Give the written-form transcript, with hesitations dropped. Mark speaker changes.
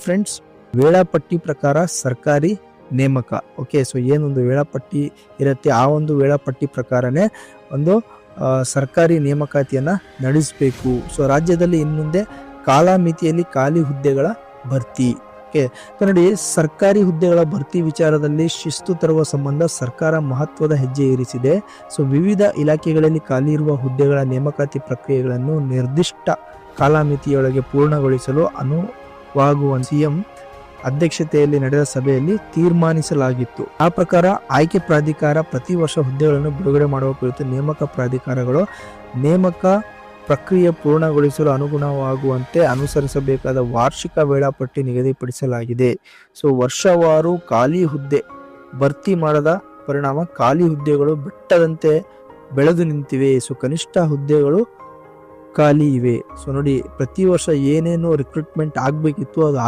Speaker 1: Friends, ವೇಳಾಪಟ್ಟಿ ಪ್ರಕಾರ ಸರ್ಕಾರಿ ನೇಮಕ. ಓಕೆ, ಸೊ ಏನೊಂದು ವೇಳಾಪಟ್ಟಿ ಇರುತ್ತೆ, ಆ ಒಂದು ವೇಳಾಪಟ್ಟಿ ಪ್ರಕಾರನೇ ಒಂದು ಸರ್ಕಾರಿ ನೇಮಕಾತಿಯನ್ನ ನಡೆಸಬೇಕು. ಸೊ ರಾಜ್ಯದಲ್ಲಿ ಇನ್ಮುಂದೆ ಕಾಲಮಿತಿಯಲ್ಲಿ ಖಾಲಿ ಹುದ್ದೆಗಳ ಭರ್ತಿ. ಓಕೆ, ನೋಡಿ, ಸರ್ಕಾರಿ ಹುದ್ದೆಗಳ ಭರ್ತಿ ವಿಚಾರದಲ್ಲಿ ಶಿಸ್ತು ತರುವ ಸಂಬಂಧ ಸರ್ಕಾರ ಮಹತ್ವದ ಹೆಜ್ಜೆ ಇರಿಸಿದೆ. ಸೊ ವಿವಿಧ ಇಲಾಖೆಗಳಲ್ಲಿ ಖಾಲಿ ಇರುವ ಹುದ್ದೆಗಳ ನೇಮಕಾತಿ ಪ್ರಕ್ರಿಯೆಗಳನ್ನು ನಿರ್ದಿಷ್ಟ ಕಾಲಮಿತಿಯೊಳಗೆ ಪೂರ್ಣಗೊಳಿಸಲು ಅನುವಾಗುವಂತೆ ಸಿಎಂ ಅಧ್ಯಕ್ಷತೆಯಲ್ಲಿ ನಡೆದ ಸಭೆಯಲ್ಲಿ ತೀರ್ಮಾನಿಸಲಾಗಿತ್ತು. ಆ ಪ್ರಕಾರ ಆಯ್ಕೆ ಪ್ರಾಧಿಕಾರ ಪ್ರತಿ ವರ್ಷ ಹುದ್ದೆಗಳನ್ನು ಬಿಡುಗಡೆ ಮಾಡುವ ಕುರಿತು ನೇಮಕ ಪ್ರಾಧಿಕಾರಗಳು ನೇಮಕ ಪ್ರಕ್ರಿಯೆ ಪೂರ್ಣಗೊಳಿಸಲು ಅನುಗುಣವಾಗುವಂತೆ ಅನುಸರಿಸಬೇಕಾದ ವಾರ್ಷಿಕ ವೇಳಾಪಟ್ಟಿ ನಿಗದಿಪಡಿಸಲಾಗಿದೆ. ಸೊ ವರ್ಷವಾರು ಖಾಲಿ ಹುದ್ದೆ ಭರ್ತಿ ಮಾಡದ ಪರಿಣಾಮ ಖಾಲಿ ಹುದ್ದೆಗಳು ಬೆಟ್ಟದಂತೆ ಬೆಳೆದು ನಿಂತಿವೆ. ಸೊ ಕನಿಷ್ಠ ಹುದ್ದೆಗಳು ಖಾಲಿ ಇವೆ. ಸೊ ನೋಡಿ, ಪ್ರತಿ ವರ್ಷ ಏನೇನು ರಿಕ್ರೂಟ್ಮೆಂಟ್ ಆಗಬೇಕಿತ್ತು ಅದು